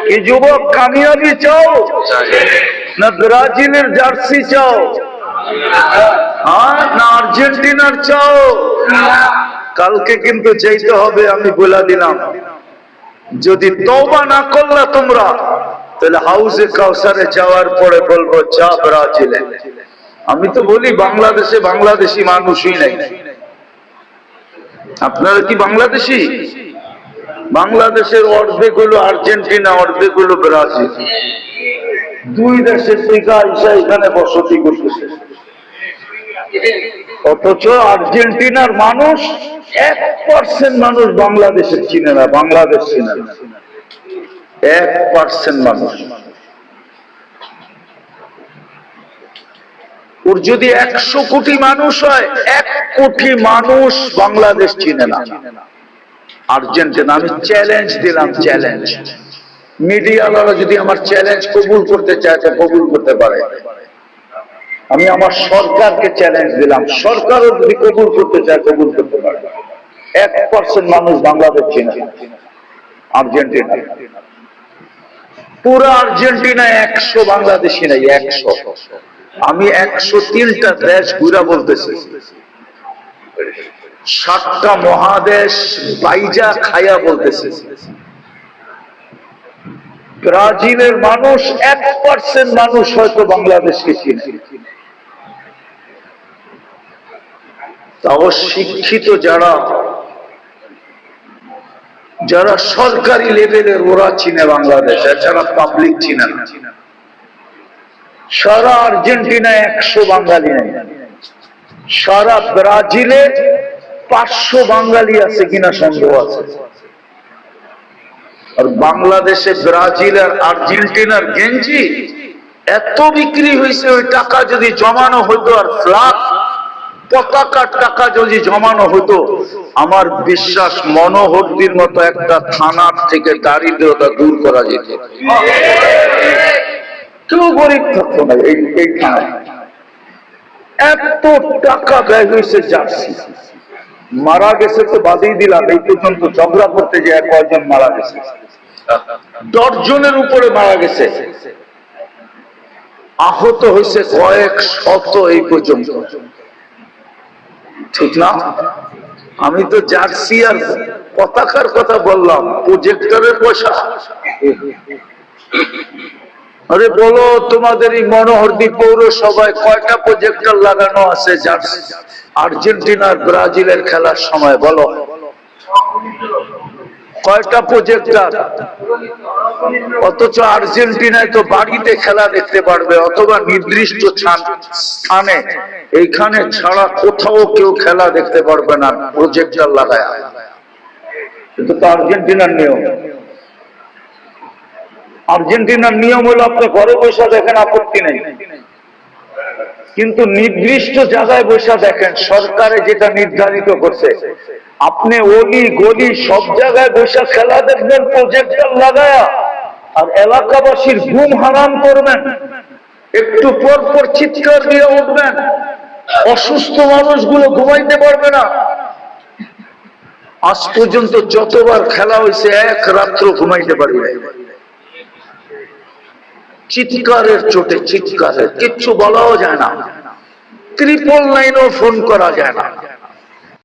কি যুবক কামিয়াবি চাও না ব্রাজিলের জার্সি চাও, না আর্জেন্টিনার চাও? কালকে কিন্তু যেতে হবে, আমি বলে দিলাম। যদি তওবা না করলা তোমরা, তাহলে হাউজে কাউসারে যাওয়ার পরে বলবো যা ব্রাজিলে। আমি তো বলি বাংলাদেশে বাংলাদেশি মানুষই নাই। আপনারা কি বাংলাদেশি? বাংলাদেশের অর্ধেক হলো আর্জেন্টিনা, অর্ধেক হলো ব্রাজিল। দুই দেশের টিকা এসে এখানে বসতি করতেছে। অথচ আর্জেন্টিনার মানুষ 1% মানুষ বাংলাদেশের চিনে না, বাংলাদেশ চিনে না 1% মানুষ। ওর যদি 100 কোটি মানুষ হয়, 1 কোটি মানুষ বাংলাদেশ চিনে না, আর্জেন্টিনা। আমি চ্যালেঞ্জ দিলাম, চ্যালেঞ্জ। মিডিয়াওয়ালা যদি আমার চ্যালেঞ্জ কবুল করতে চায় তো কবুল করতে পারে। আমি আমার সরকারকে চ্যালেঞ্জ দিলাম, সরকারও যদি কবুল করতে চায় কবুল করতে পারে। 1% মানুষ বাংলাদেশ চিনে না, আর্জেন্টিনা। পুরো আর্জেন্টিনা 100 বাংলাদেশি নাই, 100। আমি 103টা দেশ ঘুরা বলতেছি, 7টা মহাদেশ বাইজা খায়া বলতেছে। ব্রাজিলের মানুষ 1% মানুষ হয়তো বাংলাদেশকে চিনে। তাও শিক্ষিত যারা যারা সরকারি লেভেলের, ওরা চিনে বাংলাদেশ, এছাড়া পাবলিক চিনে না। সারা আর্জেন্টিনায় 100 বাঙালি নেই, সারা ব্রাজিলে 500 বাঙালি আছে কিনা সন্দেহ আছে। আর বাংলাদেশে ব্রাজিল আর আর্জেন্টিনার গেঞ্জি এত বিক্রি হয়েছে, ওই টাকা যদি জমানো হতো আর ফ্ল্যাগ পতাকার টাকা যদি জমানো হতো, আমার বিশ্বাস মনোহরদির মতো একটা থানার থেকে দারিদ্রতা দূর করা যেত। কেউ গরিব থাকতো না এই থানায়। এত টাকা ব্যয় হয়েছে জার্সি। মারা গেছে তো বাদেই দিলাম, এই পর্যন্ত ঝগড়া করতে যে কয়েকজন মারা গেছে, 10 জনের উপরে মারা গেছে, আহত হয়েছে কয়েক শত এই পর্যন্ত। ঠিক না? আমি তো জার্সি আর পতাকার কথা বললাম, প্রজেক্টরের পয়সা। আরে বলো, তোমাদের এই মনোহরদী পৌরসভায় কয়টা প্রজেক্টর লাগানো আছে জার্সি আর্জেন্টিনার ব্রাজিলের খেলার সময়? বলো কয়টা প্রজেক্টর? অথচ আর্জেন্টিনায় তো বাড়িতে খেলা দেখতে পারবে, অথবা নির্দিষ্ট স্থানে, এইখানে ছাড়া কোথাও কেউ খেলা দেখতে পারবে না প্রজেক্টর লাগায়। কিন্তু তো আর্জেন্টিনার নিয়ম। আর্জেন্টিনার নিয়ম হলো আপনি ঘরে বসে দেখেন, আপত্তি নেই, কিন্তু নির্দিষ্ট জায়গায় বসে দেখেন। সরকারে যেটা নির্ধারিত করছে, আপনি অলি গলি সব জায়গায় বসে খেলা দেখবেন প্রজেক্টর লাগায়া, আর এলাকাবাসীর ঘুম হারাম করবেন, একটু পর পর চিৎকার দিয়ে উঠবেন, অসুস্থ মানুষগুলো ঘুমাইতে পারবে না। আজ পর্যন্ত যতবার খেলা হয়েছে, এক রাত্র ঘুমাইতে পারবে, চিৎকারের চোটে, চিৎকারের, কিচ্ছু বলাও যায় না, 999 ফোন করা যায় না।